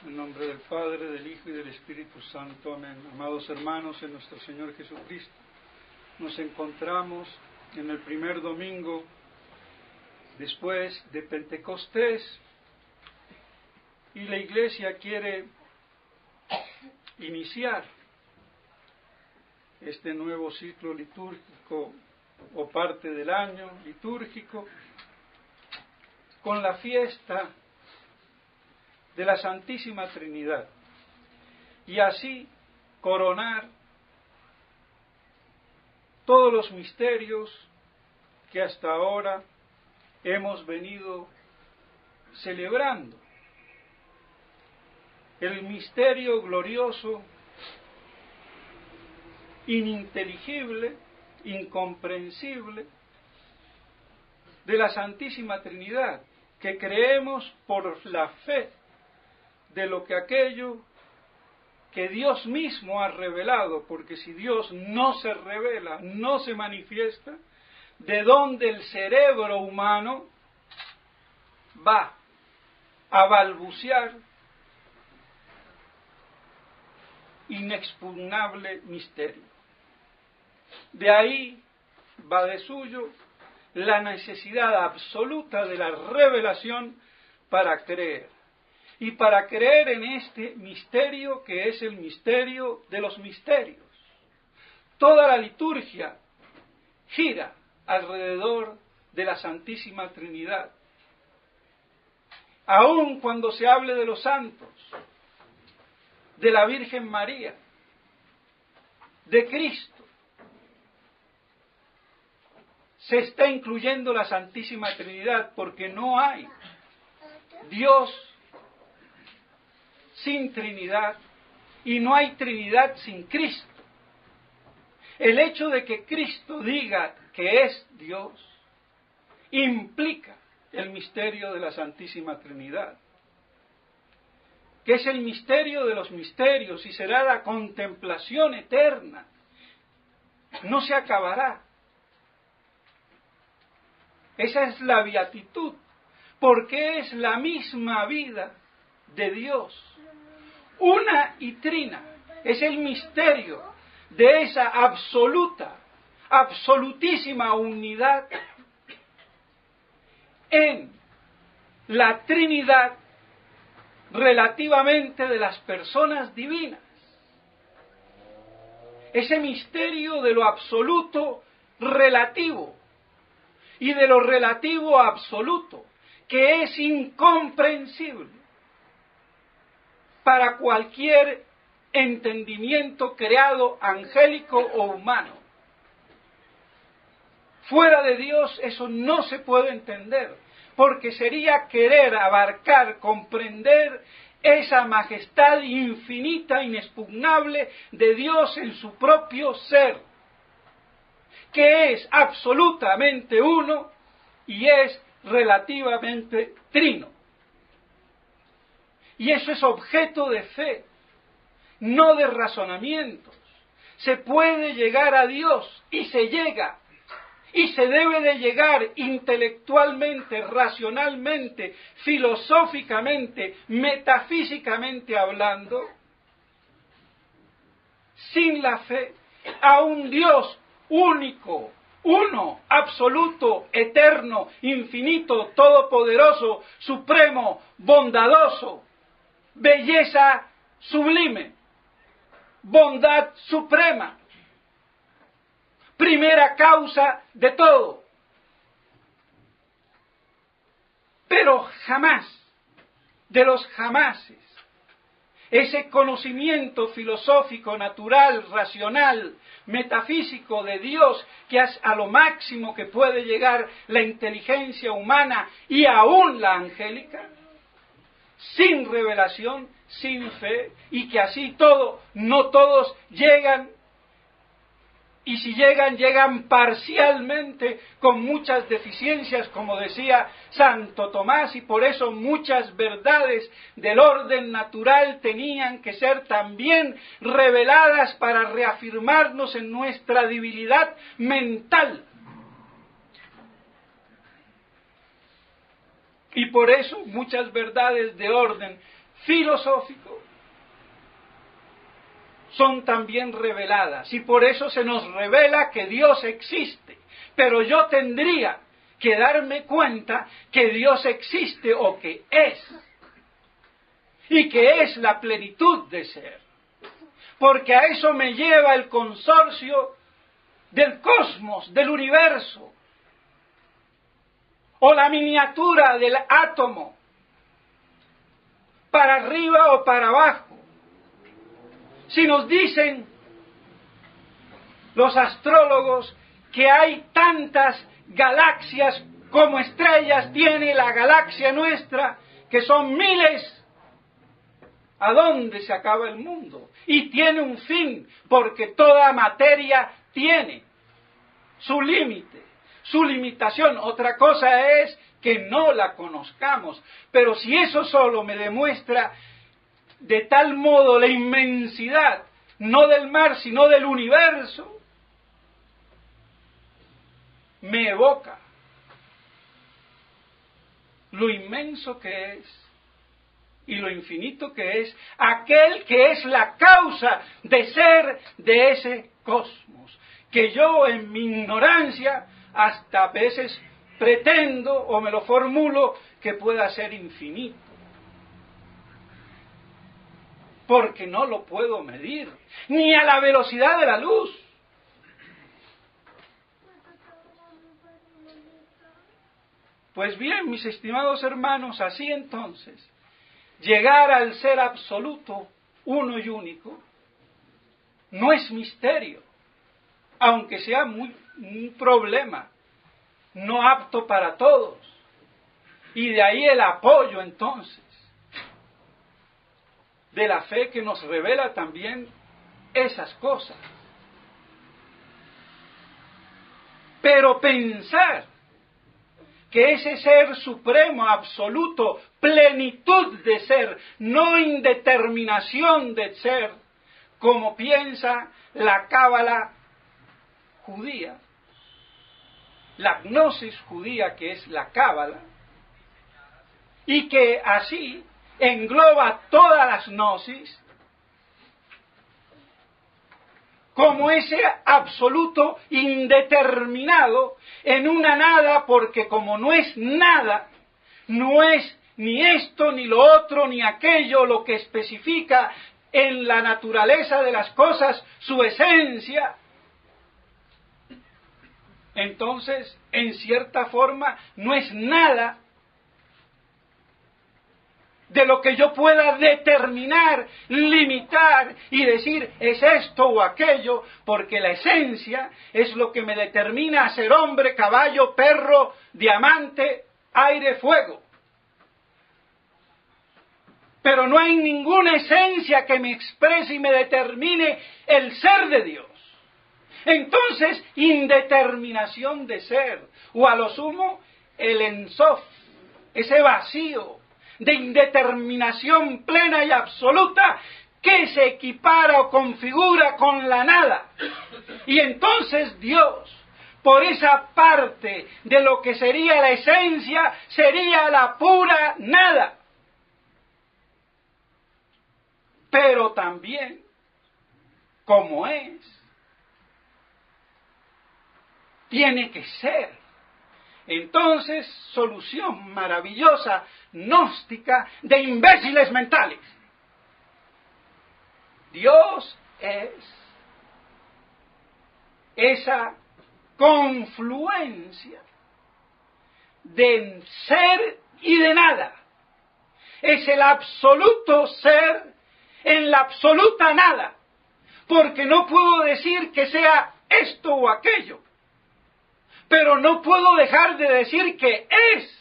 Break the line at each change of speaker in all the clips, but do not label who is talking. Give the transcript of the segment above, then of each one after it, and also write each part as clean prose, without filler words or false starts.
En nombre del Padre, del Hijo y del Espíritu Santo. Amén. Amados hermanos en nuestro Señor Jesucristo, nos encontramos en el primer domingo después de Pentecostés y la Iglesia quiere iniciar este nuevo ciclo litúrgico o parte del año litúrgico con la fiesta de la Santísima Trinidad y así coronar todos los misterios que hasta ahora hemos venido celebrando. El misterio glorioso, ininteligible, incomprensible de la Santísima Trinidad, que creemos por la fe de lo que aquello que Dios mismo ha revelado, porque si Dios no se revela, no se manifiesta, ¿de dónde el cerebro humano va a balbucear inexpugnable misterio? De ahí va de suyo la necesidad absoluta de la revelación para creer. Y para creer en este misterio que es el misterio de los misterios. Toda la liturgia gira alrededor de la Santísima Trinidad. Aun cuando se hable de los santos, de la Virgen María, de Cristo, se está incluyendo la Santísima Trinidad porque no hay Dios sin Trinidad y no hay Trinidad sin Cristo. El hecho de que Cristo diga que es Dios implica el misterio de la Santísima Trinidad, que es el misterio de los misterios y será la contemplación eterna. No se acabará. Esa es la beatitud, porque es la misma vida de Dios. Una y trina, es el misterio de esa absolutísima unidad en la Trinidad relativamente de las personas divinas. Ese misterio de lo absoluto relativo y de lo relativo absoluto, que es incomprensible para cualquier entendimiento creado angélico o humano. Fuera de Dios eso no se puede entender, porque sería querer abarcar, comprender esa majestad infinita, inexpugnable de Dios en su propio ser, que es absolutamente uno y es relativamente trino. Y eso es objeto de fe, no de razonamientos. Se puede llegar a Dios y se llega. Y se debe de llegar intelectualmente, racionalmente, filosóficamente, metafísicamente hablando, sin la fe, a un Dios único, uno, absoluto, eterno, infinito, todopoderoso, supremo, bondadoso, belleza sublime, bondad suprema, primera causa de todo. Pero jamás, de los jamases, ese conocimiento filosófico, natural, racional, metafísico de Dios, que es a lo máximo que puede llegar la inteligencia humana y aún la angélica, sin revelación, sin fe, y que así todo, no todos llegan, y si llegan, llegan parcialmente, con muchas deficiencias, como decía Santo Tomás, y por eso muchas verdades del orden natural tenían que ser también reveladas para reafirmarnos en nuestra debilidad mental. Y por eso muchas verdades de orden filosófico son también reveladas, y por eso se nos revela que Dios existe. Pero yo tendría que darme cuenta que Dios existe o que es, y que es la plenitud de ser, porque a eso me lleva el consorcio del cosmos, del universo, o la miniatura del átomo, para arriba o para abajo. Si nos dicen los astrólogos que hay tantas galaxias como estrellas tiene la galaxia nuestra, que son miles, ¿a dónde se acaba el mundo? Y tiene un fin, porque toda materia tiene su límite, su limitación. Otra cosa es que no la conozcamos, pero si eso solo me demuestra de tal modo la inmensidad, no del mar, sino del universo, me evoca lo inmenso que es y lo infinito que es aquel que es la causa de ser de ese cosmos, que yo en mi ignorancia hasta a veces pretendo o me lo formulo que pueda ser infinito, porque no lo puedo medir, ni a la velocidad de la luz. Pues bien, mis estimados hermanos, así entonces, llegar al ser absoluto, uno y único, no es misterio, aunque sea un problema, no apto para todos. Y de ahí el apoyo entonces de la fe que nos revela también esas cosas. Pero pensar que ese ser supremo, absoluto, plenitud de ser, no indeterminación de ser, como piensa la cábala judía, la gnosis judía que es la cábala, y que así engloba todas las gnosis, como ese absoluto indeterminado en una nada, porque como no es nada, no es ni esto, ni lo otro, ni aquello, lo que especifica en la naturaleza de las cosas su esencia, entonces, en cierta forma, no es nada de lo que yo pueda determinar, limitar y decir es esto o aquello, porque la esencia es lo que me determina a ser hombre, caballo, perro, diamante, aire, fuego. Pero no hay ninguna esencia que me exprese y me determine el ser de Dios. Entonces, indeterminación de ser, o a lo sumo, el ensof, ese vacío de indeterminación plena y absoluta que se equipara o configura con la nada. Y entonces Dios, por esa parte de lo que sería la esencia, sería la pura nada. Pero también, como es, tiene que ser. Entonces, solución maravillosa, gnóstica, de imbéciles mentales. Dios es esa confluencia de ser y de nada. Es el absoluto ser en la absoluta nada. Porque no puedo decir que sea esto o aquello. Pero no puedo dejar de decir que es.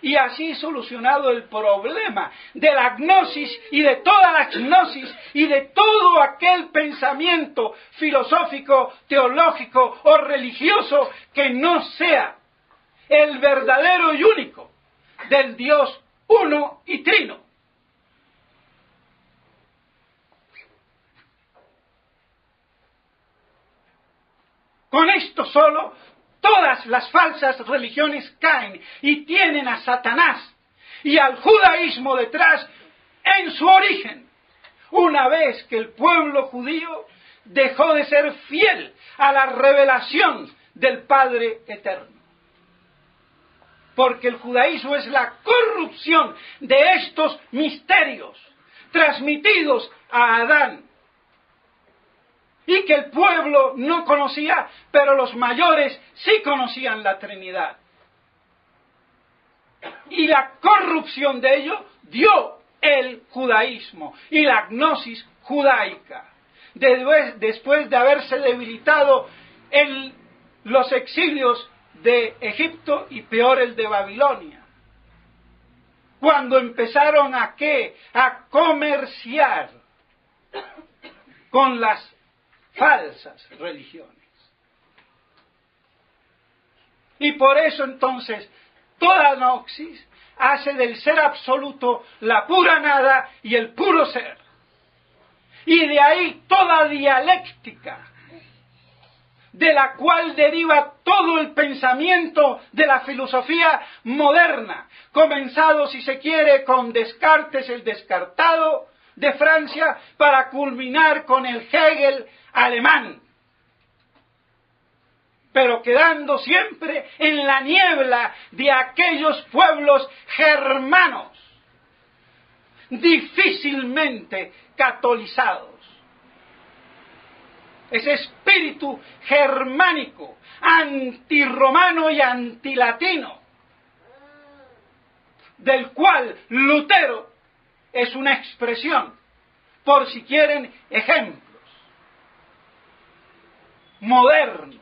Y así solucionado el problema de la gnosis y de toda la gnosis y de todo aquel pensamiento filosófico, teológico o religioso que no sea el verdadero y único del Dios uno y trino. Con esto solo, todas las falsas religiones caen y tienen a Satanás y al judaísmo detrás en su origen, una vez que el pueblo judío dejó de ser fiel a la revelación del Padre Eterno. Porque el judaísmo es la corrupción de estos misterios transmitidos a Adán, y que el pueblo no conocía, pero los mayores sí conocían la Trinidad. Y la corrupción de ello dio el judaísmo y la gnosis judaica. Después de haberse debilitado en los exilios de Egipto y peor el de Babilonia. Cuando empezaron a ¿qué? A comerciar con las falsas religiones. Y por eso entonces toda gnosis hace del ser absoluto la pura nada y el puro ser. Y de ahí toda dialéctica, de la cual deriva todo el pensamiento de la filosofía moderna, comenzado, si se quiere, con Descartes, el descartado de Francia, para culminar con el Hegel alemán, pero quedando siempre en la niebla de aquellos pueblos germanos, difícilmente catolizados. Ese espíritu germánico, antirromano y antilatino, del cual Lutero es una expresión, por si quieren ejemplos modernos.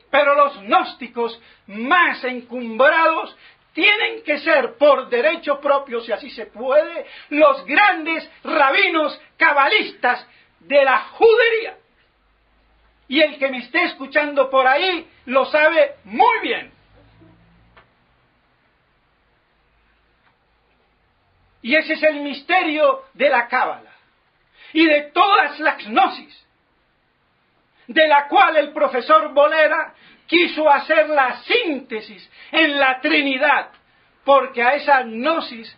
Pero los gnósticos más encumbrados tienen que ser, por derecho propio, si así se puede, los grandes rabinos cabalistas de la judería. Y el que me esté escuchando por ahí lo sabe muy bien. Y ese es el misterio de la cábala y de todas las gnosis, de la cual el profesor Bolera quiso hacer la síntesis en la Trinidad, porque a esa gnosis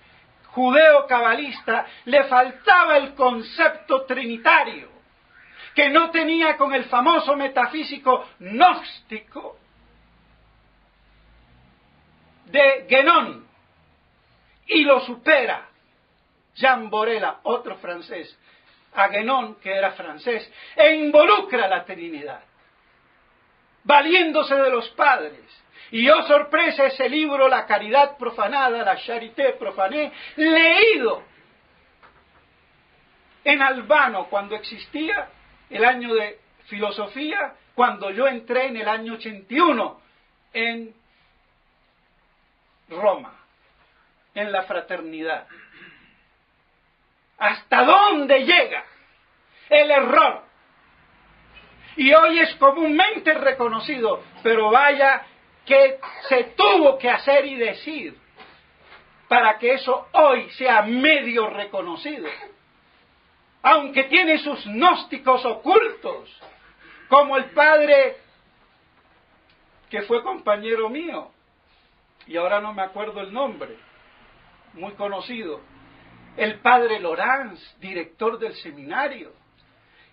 judeo-cabalista le faltaba el concepto trinitario, que no tenía con el famoso metafísico gnóstico de Guénon, y lo supera Jean Borel, otro francés, a Guénon, que era francés, e involucra la Trinidad, valiéndose de los padres. Y oh sorpresa, ese libro, La caridad profanada, la charité profanée, leído en albano cuando existía el año de filosofía, cuando yo entré en el año 81 en Roma, en la fraternidad. ¿Hasta dónde llega el error? Y hoy es comúnmente reconocido, pero vaya que se tuvo que hacer y decir para que eso hoy sea medio reconocido. Aunque tiene sus gnósticos ocultos, como el padre que fue compañero mío, y ahora no me acuerdo el nombre, muy conocido, el padre Lorenz, director del seminario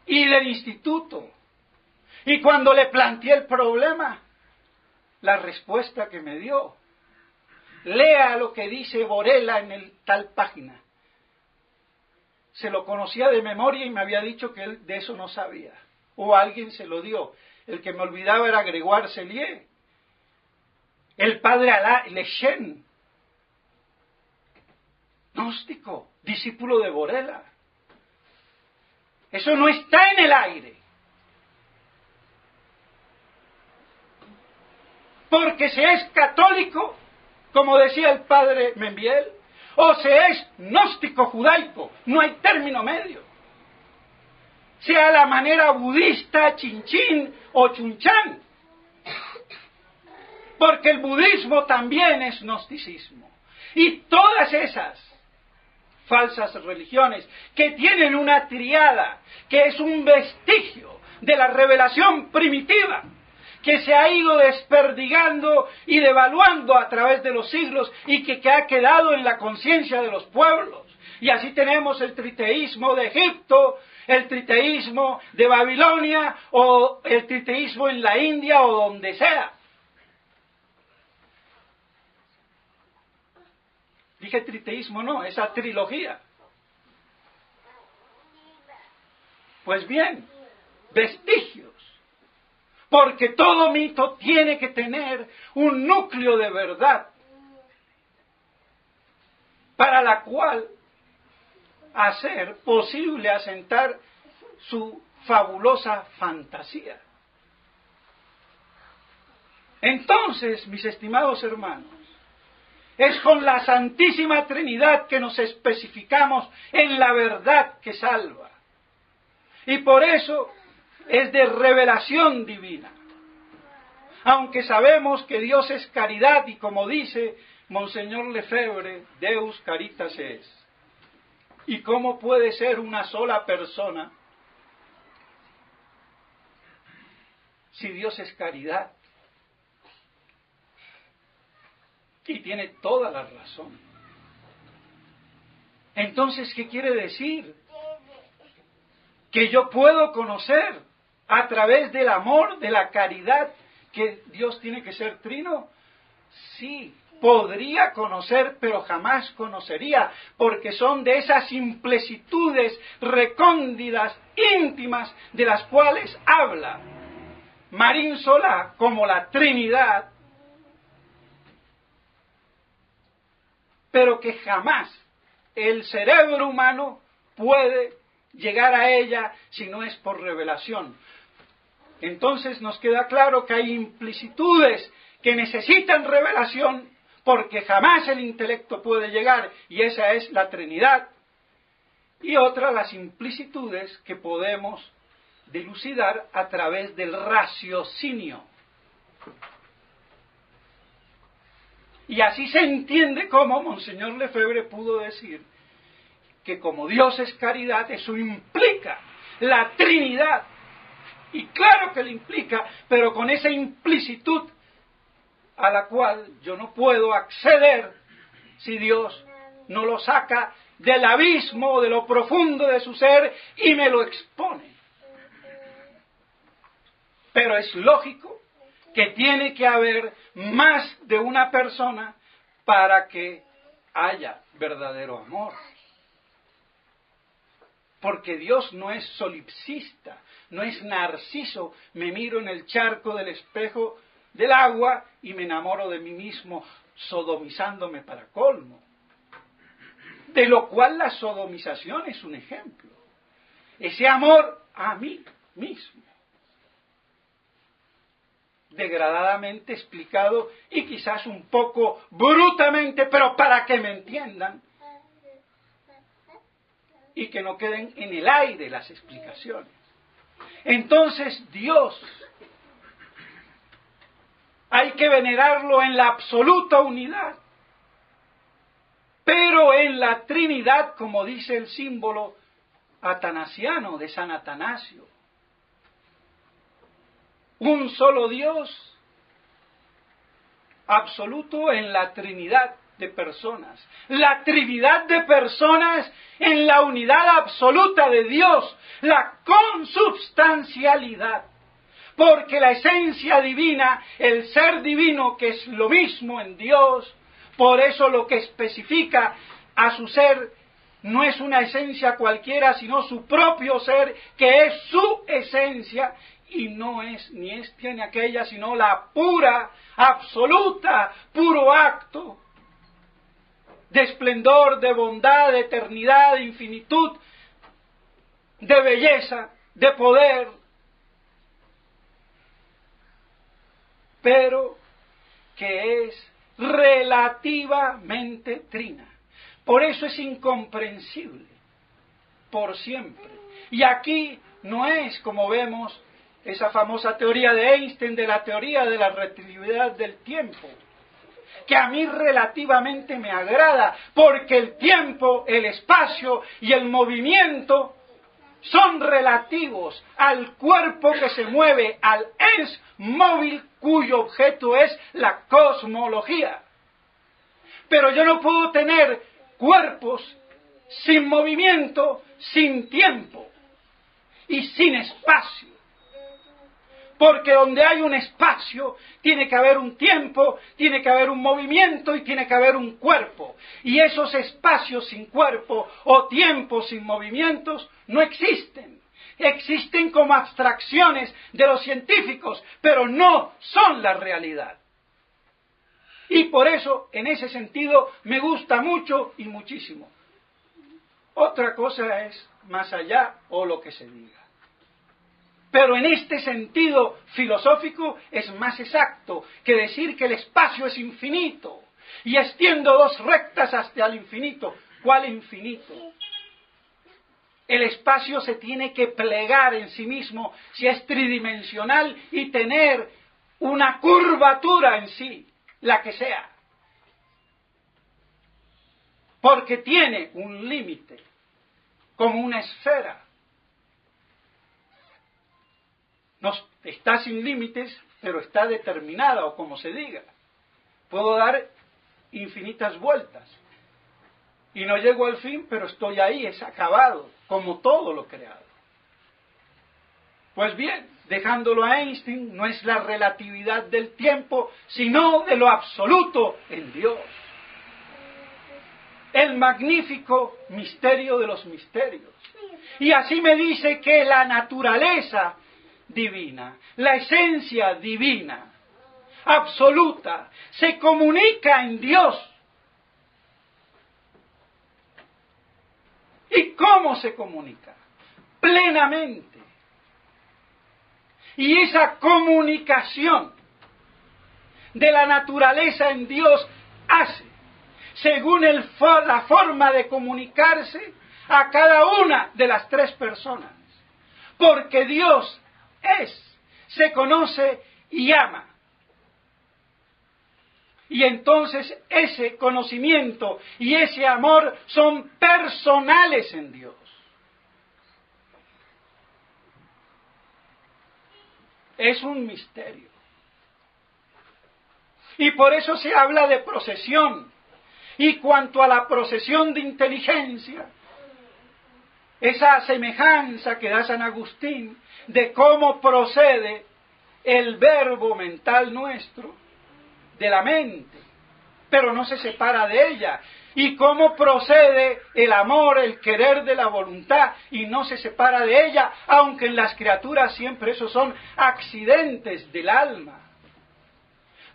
y del instituto. Y cuando le planteé el problema, la respuesta que me dio, lea lo que dice Borela en el tal página. Se lo conocía de memoria y me había dicho que él de eso no sabía. O alguien se lo dio. El que me olvidaba era Grégoire Cellier, el padre Alain Lechen, gnóstico, discípulo de Borela. Eso no está en el aire. Porque se es católico, como decía el padre Membiel, o se es gnóstico judaico, no hay término medio. Sea la manera budista, chinchín o chunchán. Porque el budismo también es gnosticismo. Y todas esas falsas religiones que tienen una triada, que es un vestigio de la revelación primitiva, que se ha ido desperdigando y devaluando a través de los siglos y que ha quedado en la conciencia de los pueblos. Y así tenemos el triteísmo de Egipto, el triteísmo de Babilonia o el triteísmo en la India o donde sea. Dije triteísmo, no, esa trilogía. Pues bien, vestigios. Porque todo mito tiene que tener un núcleo de verdad para la cual hacer posible asentar su fabulosa fantasía. Entonces, mis estimados hermanos, es con la Santísima Trinidad que nos especificamos en la verdad que salva. Y por eso es de revelación divina. Aunque sabemos que Dios es caridad y como dice Monseñor Lefebvre, Deus caritas es. ¿Y cómo puede ser una sola persona si Dios es caridad? Y tiene toda la razón. Entonces, ¿qué quiere decir? Que yo puedo conocer a través del amor, de la caridad, que Dios tiene que ser trino. Sí, podría conocer, pero jamás conocería, porque son de esas simplicitudes recónditas, íntimas, de las cuales habla Marín Solá como la Trinidad, pero que jamás el cerebro humano puede llegar a ella si no es por revelación. Entonces nos queda claro que hay implicitudes que necesitan revelación porque jamás el intelecto puede llegar, y esa es la Trinidad. Y otra, las implicitudes que podemos dilucidar a través del raciocinio. Y así se entiende cómo Monseñor Lefebvre pudo decir que como Dios es caridad, eso implica la Trinidad. Y claro que lo implica, pero con esa implicitud a la cual yo no puedo acceder si Dios no lo saca del abismo, de lo profundo de su ser y me lo expone. Pero es lógico que tiene que haber más de una persona para que haya verdadero amor. Porque Dios no es solipsista, no es narciso, me miro en el charco del espejo del agua y me enamoro de mí mismo, sodomizándome para colmo. De lo cual la sodomización es un ejemplo. Ese amor a mí mismo. Degradadamente explicado y quizás un poco brutamente, pero para que me entiendan. Y que no queden en el aire las explicaciones. Entonces Dios hay que venerarlo en la absoluta unidad, pero en la Trinidad, como dice el símbolo atanasiano de San Atanasio. Un solo Dios absoluto en la Trinidad de personas. La Trinidad de personas en la unidad absoluta de Dios, la consubstancialidad. Porque la esencia divina, el ser divino, que es lo mismo en Dios, por eso lo que especifica a su ser no es una esencia cualquiera, sino su propio ser, que es su esencia, y no es ni esta ni aquella, sino la pura, absoluta, puro acto de esplendor, de bondad, de eternidad, de infinitud, de belleza, de poder, pero que es relativamente trina. Por eso es incomprensible, por siempre. Y aquí no es, como vemos, esa famosa teoría de Einstein, de la teoría de la relatividad del tiempo, que a mí relativamente me agrada, porque el tiempo, el espacio y el movimiento son relativos al cuerpo que se mueve, al ens móvil cuyo objeto es la cosmología. Pero yo no puedo tener cuerpos sin movimiento, sin tiempo y sin espacio. Porque donde hay un espacio, tiene que haber un tiempo, tiene que haber un movimiento y tiene que haber un cuerpo. Y esos espacios sin cuerpo o tiempos sin movimientos no existen. Existen como abstracciones de los científicos, pero no son la realidad. Y por eso, en ese sentido, me gusta mucho y muchísimo. Otra cosa es más allá o lo que se diga. Pero en este sentido filosófico es más exacto que decir que el espacio es infinito y extiendo dos rectas hasta el infinito. ¿Cuál infinito? El espacio se tiene que plegar en sí mismo si es tridimensional y tener una curvatura en sí, la que sea. Porque tiene un límite, como una esfera. No está sin límites, pero está determinada, o como se diga. Puedo dar infinitas vueltas. Y no llego al fin, pero estoy ahí, es acabado, como todo lo creado. Pues bien, dejándolo a Einstein, no es la relatividad del tiempo, sino de lo absoluto en Dios. El magnífico misterio de los misterios. Y así me dice que la naturaleza divina, la esencia divina, absoluta, se comunica en Dios. ¿Y cómo se comunica? Plenamente. Y esa comunicación de la naturaleza en Dios hace, según la forma de comunicarse, a cada una de las tres personas. Porque Dios se conoce y ama. Y entonces ese conocimiento y ese amor son personales en Dios. Es un misterio. Y por eso se habla de procesión. Y cuanto a la procesión de inteligencia, esa semejanza que da San Agustín de cómo procede el verbo mental nuestro de la mente, pero no se separa de ella, y cómo procede el amor, el querer de la voluntad, y no se separa de ella, aunque en las criaturas siempre esos son accidentes del alma.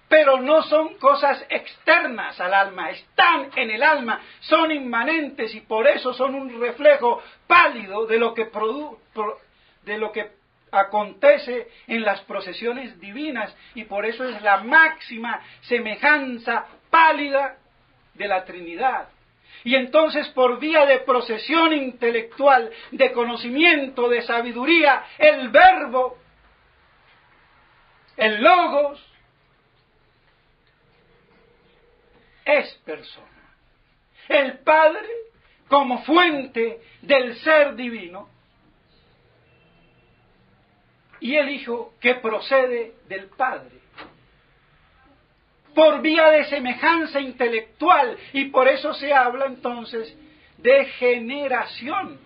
Pero no son cosas externas al alma, están en el alma, son inmanentes y por eso son un reflejo pálido de lo que acontece en las procesiones divinas y por eso es la máxima semejanza pálida de la Trinidad. Y entonces por vía de procesión intelectual, de conocimiento, de sabiduría, el verbo, el logos, es persona. El Padre, como fuente del ser divino, y el Hijo, que procede del Padre. Por vía de semejanza intelectual, y por eso se habla entonces de generación.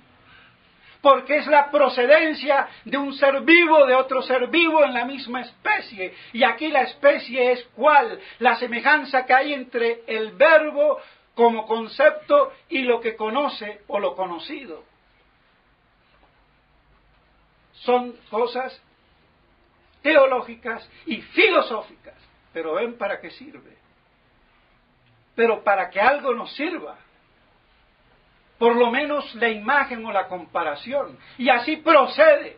Porque es la procedencia de un ser vivo, de otro ser vivo en la misma especie. Y aquí la especie es ¿cuál? La semejanza que hay entre el verbo como concepto y lo que conoce o lo conocido. Son cosas teológicas y filosóficas. Pero ven para qué sirve. Pero para que algo nos sirva. Por lo menos la imagen o la comparación. Y así procede.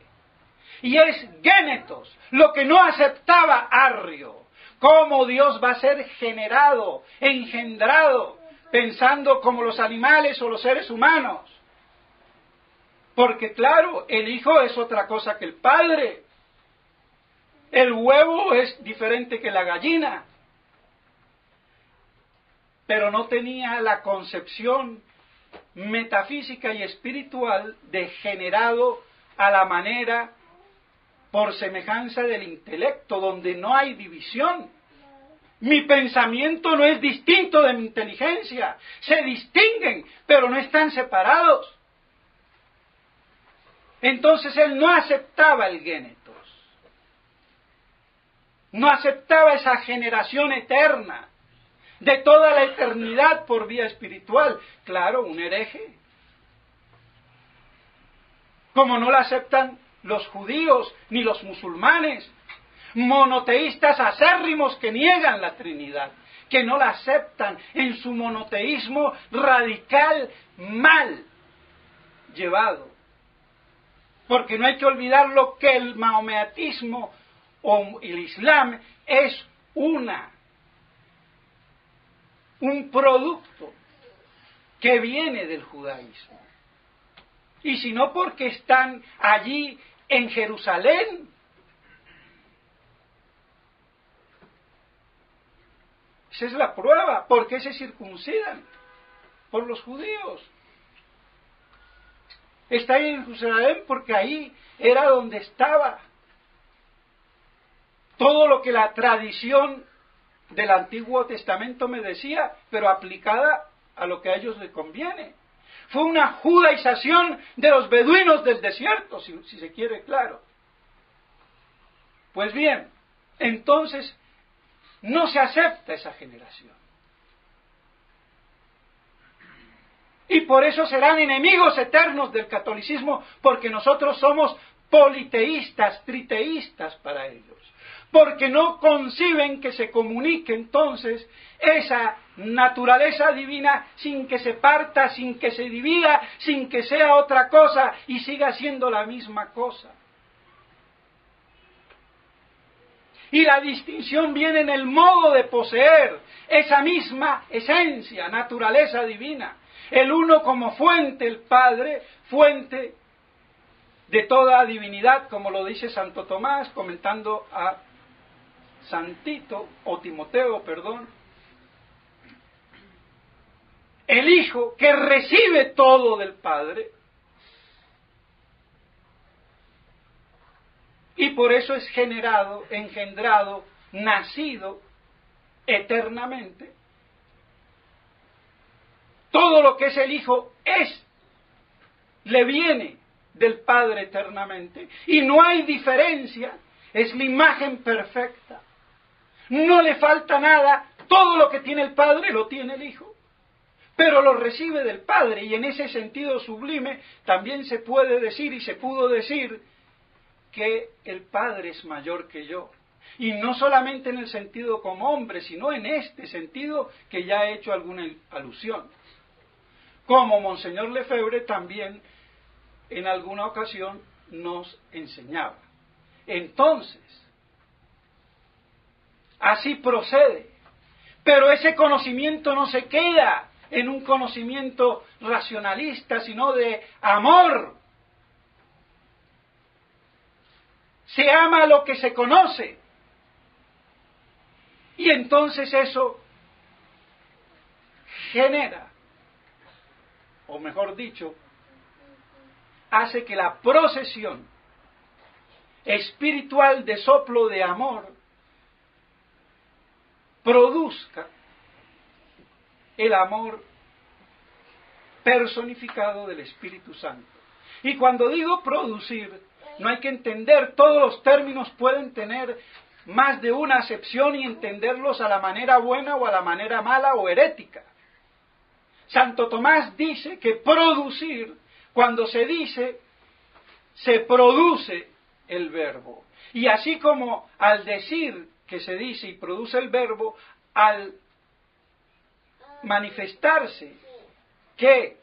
Y es génetos, lo que no aceptaba Arrio. Cómo Dios va a ser generado, engendrado, pensando como los animales o los seres humanos. Porque claro, el Hijo es otra cosa que el Padre. El huevo es diferente que la gallina. Pero no tenía la concepción metafísica y espiritual degenerado a la manera por semejanza del intelecto, donde no hay división. Mi pensamiento no es distinto de mi inteligencia, se distinguen, pero no están separados. Entonces él no aceptaba el génetos, no aceptaba esa generación eterna, de toda la eternidad por vía espiritual. Claro, un hereje. Como no la aceptan los judíos ni los musulmanes, monoteístas acérrimos que niegan la Trinidad, que no la aceptan en su monoteísmo radical, mal llevado. Porque no hay que olvidar lo que el mahomeatismo o el islam es un producto que viene del judaísmo. Y si no, porque están allí en Jerusalén. Esa es la prueba. ¿Por qué se circuncidan? Por los judíos. Está ahí en Jerusalén porque ahí era donde estaba todo lo que la tradición del Antiguo Testamento me decía, pero aplicada a lo que a ellos les conviene. Fue una judaización de los beduinos del desierto, si se quiere, claro. Pues bien, entonces no se acepta esa generación. Y por eso serán enemigos eternos del catolicismo, porque nosotros somos politeístas, triteístas para ellos. Porque no conciben que se comunique entonces esa naturaleza divina sin que se parta, sin que se divida, sin que sea otra cosa y siga siendo la misma cosa. Y la distinción viene en el modo de poseer esa misma esencia, naturaleza divina. El uno como fuente, el Padre, fuente de toda divinidad, como lo dice Santo Tomás, comentando a Santito, o Timoteo, perdón. El Hijo que recibe todo del Padre, y por eso es generado, engendrado, nacido eternamente. Todo lo que es el Hijo le viene del Padre eternamente, y no hay diferencia, es la imagen perfecta. No le falta nada, todo lo que tiene el Padre lo tiene el Hijo, pero lo recibe del Padre, y en ese sentido sublime también se puede decir, y se pudo decir, que el Padre es mayor que yo. Y no solamente en el sentido como hombre, sino en este sentido que ya he hecho alguna alusión. Como Monseñor Lefebvre también en alguna ocasión nos enseñaba. Entonces, así procede. Pero ese conocimiento no se queda en un conocimiento racionalista, sino de amor. Se ama lo que se conoce. Y entonces eso genera, o mejor dicho, hace que la procesión espiritual de soplo de amor produzca el amor personificado del Espíritu Santo. Y cuando digo producir, no hay que entender, todos los términos pueden tener más de una acepción y entenderlos a la manera buena o a la manera mala o herética. Santo Tomás dice que producir, cuando se dice, se produce el verbo. Y así como al decir que se dice y produce el verbo, al manifestarse que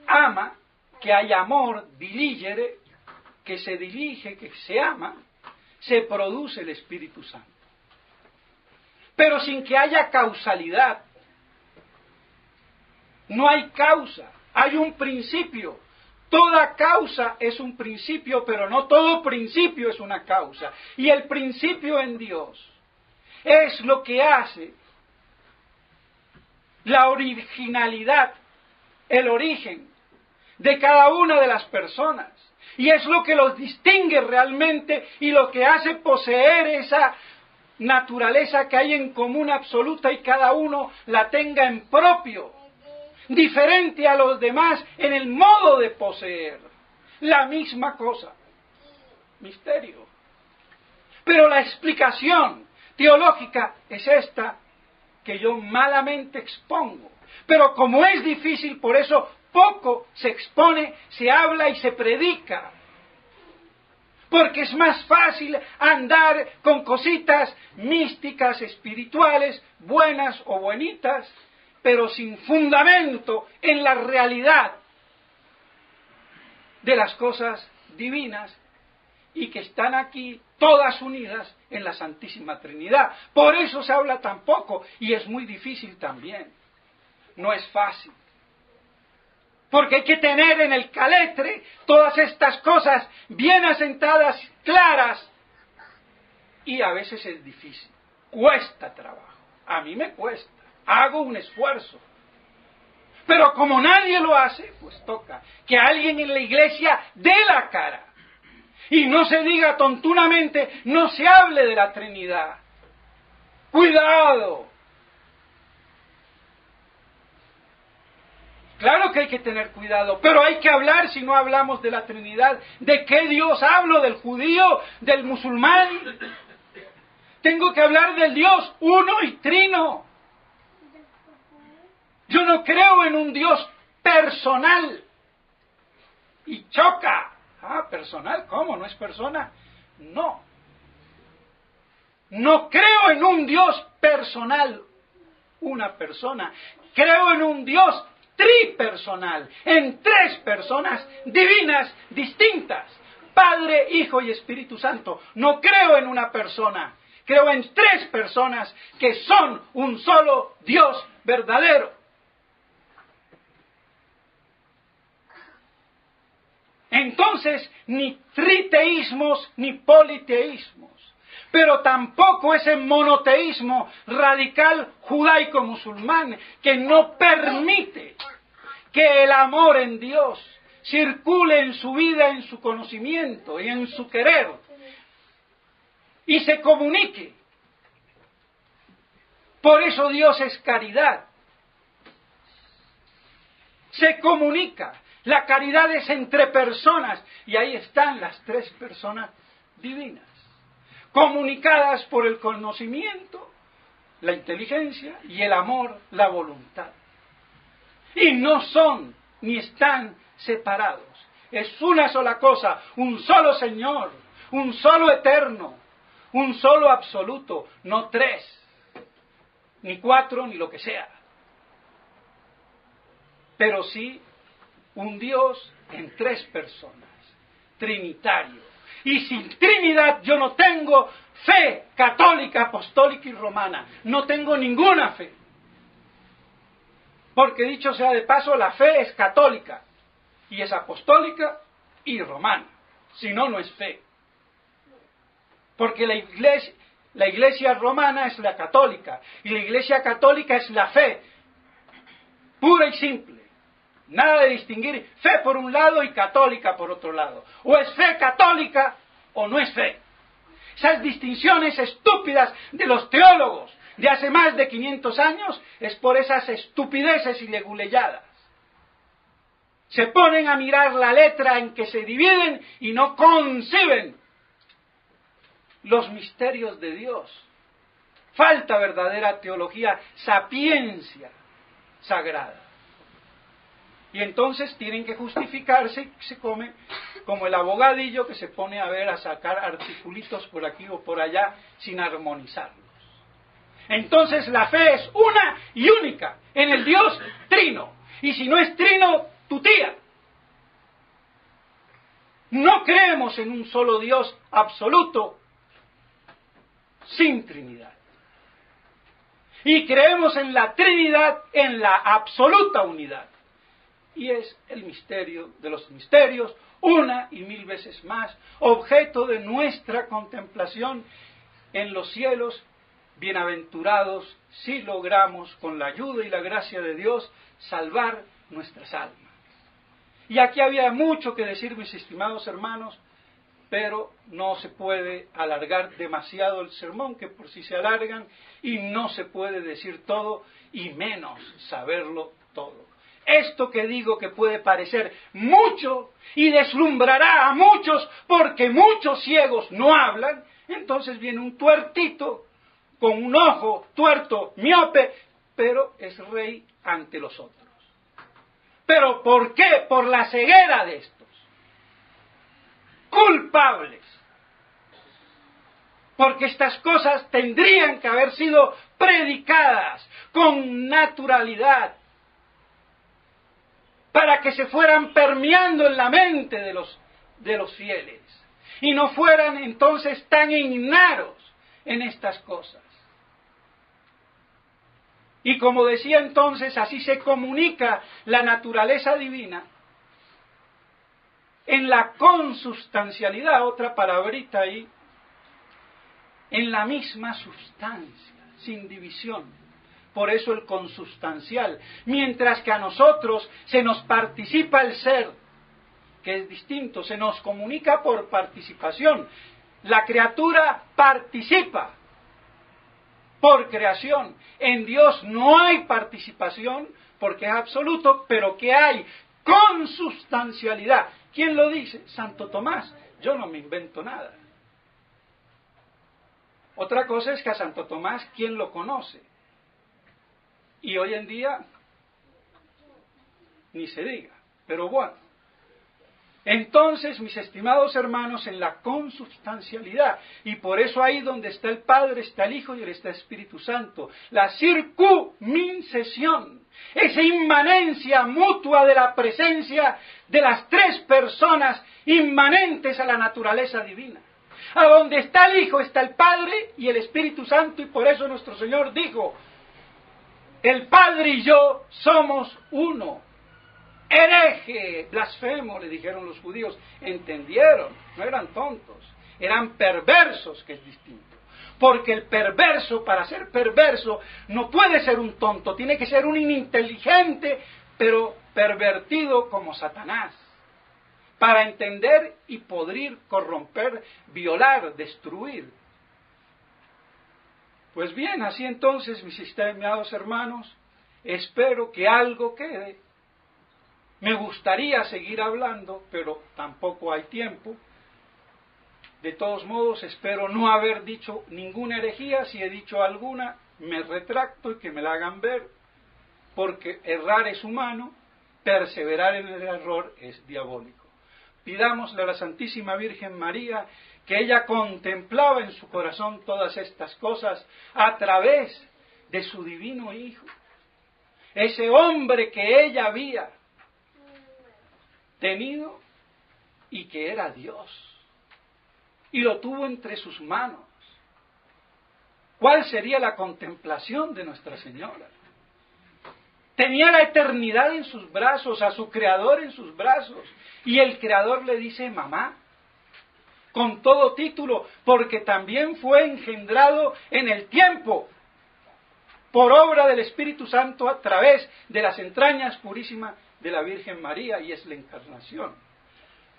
ama, que hay amor, diligere, que se dirige, que se ama, se produce el Espíritu Santo. Pero sin que haya causalidad. No hay causa, hay un principio. Toda causa es un principio, pero no todo principio es una causa. Y el principio en Dios es lo que hace la originalidad el origen de cada una de las personas. Y es lo que los distingue realmente y lo que hace poseer esa naturaleza que hay en común absoluta y cada uno la tenga en propio, diferente a los demás en el modo de poseer. La misma cosa. Misterio. Pero la explicación teológica es esta que yo malamente expongo. Pero como es difícil, por eso poco se expone, se habla y se predica. Porque es más fácil andar con cositas místicas, espirituales, buenas o buenitas, pero sin fundamento en la realidad de las cosas divinas y que están aquí todas unidas en la Santísima Trinidad. Por eso se habla tan poco y es muy difícil también. No es fácil. Porque hay que tener en el caletre todas estas cosas bien asentadas, claras, y a veces es difícil. Cuesta trabajo. A mí me cuesta. Hago un esfuerzo. Pero como nadie lo hace, pues toca que alguien en la iglesia dé la cara. Y no se diga tontunamente, no se hable de la Trinidad. ¡Cuidado! Claro que hay que tener cuidado, pero hay que hablar si no hablamos de la Trinidad. ¿De qué Dios hablo? ¿Del judío? ¿Del musulmán? Tengo que hablar del Dios uno y trino. Yo no creo en un Dios personal. Y choca. Ah, personal, ¿cómo? ¿No es persona? No. No creo en un Dios personal, una persona. Creo en un Dios tripersonal, en tres personas divinas distintas. Padre, Hijo y Espíritu Santo. No creo en una persona. Creo en tres personas que son un solo Dios verdadero. Entonces, ni triteísmos ni politeísmos, pero tampoco ese monoteísmo radical judaico-musulmán que no permite que el amor en Dios circule en su vida, en su conocimiento y en su querer y se comunique. Por eso Dios es caridad. Se comunica. La caridad es entre personas y ahí están las tres personas divinas, comunicadas por el conocimiento, la inteligencia y el amor, la voluntad. Y no son ni están separados. Es una sola cosa, un solo Señor, un solo eterno, un solo absoluto, no tres, ni cuatro, ni lo que sea. Pero sí un Dios en tres personas, trinitario. Y sin Trinidad yo no tengo fe católica, apostólica y romana. No tengo ninguna fe. Porque dicho sea de paso, la fe es católica y es apostólica y romana. Si no, no es fe. Porque la iglesia romana es la católica y la iglesia católica es la fe pura y simple. Nada de distinguir fe por un lado y católica por otro lado. O es fe católica o no es fe. Esas distinciones estúpidas de los teólogos de hace más de 500 años es por esas estupideces y leguleyadas. Se ponen a mirar la letra en que se dividen y no conciben los misterios de Dios. Falta verdadera teología, sapiencia sagrada. Y entonces tienen que justificarse y se come como el abogadillo que se pone a sacar articulitos por aquí o por allá sin armonizarlos. Entonces la fe es una y única en el Dios trino. Y si no es trino, tu tía. No creemos en un solo Dios absoluto sin Trinidad. Y creemos en la Trinidad en la absoluta unidad. Y es el misterio de los misterios, una y mil veces más, objeto de nuestra contemplación en los cielos. Bienaventurados si logramos, con la ayuda y la gracia de Dios, salvar nuestras almas. Y aquí había mucho que decir, mis estimados hermanos, pero no se puede alargar demasiado el sermón, que por sí se alargan, y no se puede decir todo, y menos saberlo todo. Esto que digo que puede parecer mucho y deslumbrará a muchos, porque muchos ciegos no hablan, entonces viene un tuertito con un ojo tuerto, miope, pero es rey ante los otros. ¿Pero por qué? Por la ceguera de estos. Culpables. Porque estas cosas tendrían que haber sido predicadas con naturalidad, para que se fueran permeando en la mente de los fieles, y no fueran entonces tan ignaros en estas cosas. Y como decía entonces, así se comunica la naturaleza divina en la consustancialidad, otra palabrita ahí, en la misma sustancia, sin división. Por eso el consustancial. Mientras que a nosotros se nos participa el ser, que es distinto, se nos comunica por participación. La criatura participa por creación. En Dios no hay participación porque es absoluto, pero que hay consustancialidad. ¿Quién lo dice? Santo Tomás. Yo no me invento nada. Otra cosa es que a Santo Tomás, ¿quién lo conoce? Y hoy en día, ni se diga. Pero bueno. Entonces, mis estimados hermanos, en la consubstancialidad, y por eso ahí donde está el Padre, está el Hijo y está el Espíritu Santo, la circunmincesión, esa inmanencia mutua de la presencia de las tres personas inmanentes a la naturaleza divina. A donde está el Hijo está el Padre y el Espíritu Santo, y por eso nuestro Señor dijo, el Padre y yo somos uno. Hereje, blasfemo, le dijeron los judíos. Entendieron, no eran tontos, eran perversos, que es distinto. Porque el perverso, para ser perverso, no puede ser un tonto, tiene que ser un ininteligente, pero pervertido como Satanás, para entender y podrir, corromper, violar, destruir. Pues bien, así entonces, mis estimados hermanos, espero que algo quede. Me gustaría seguir hablando, pero tampoco hay tiempo. De todos modos, espero no haber dicho ninguna herejía. Si he dicho alguna, me retracto y que me la hagan ver, porque errar es humano, perseverar en el error es diabólico. Pidámosle a la Santísima Virgen María que ella contemplaba en su corazón todas estas cosas a través de su divino Hijo, ese hombre que ella había tenido y que era Dios, y lo tuvo entre sus manos. ¿Cuál sería la contemplación de Nuestra Señora? Tenía la eternidad en sus brazos, a su Creador en sus brazos, y el Creador le dice mamá, con todo título, porque también fue engendrado en el tiempo, por obra del Espíritu Santo a través de las entrañas purísimas de la Virgen María, y es la encarnación.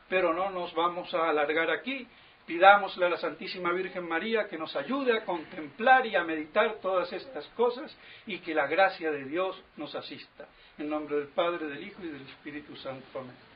Pero no nos vamos a alargar aquí. Pidámosle a la Santísima Virgen María que nos ayude a contemplar y a meditar todas estas cosas, y que la gracia de Dios nos asista. En nombre del Padre, del Hijo y del Espíritu Santo. Amén.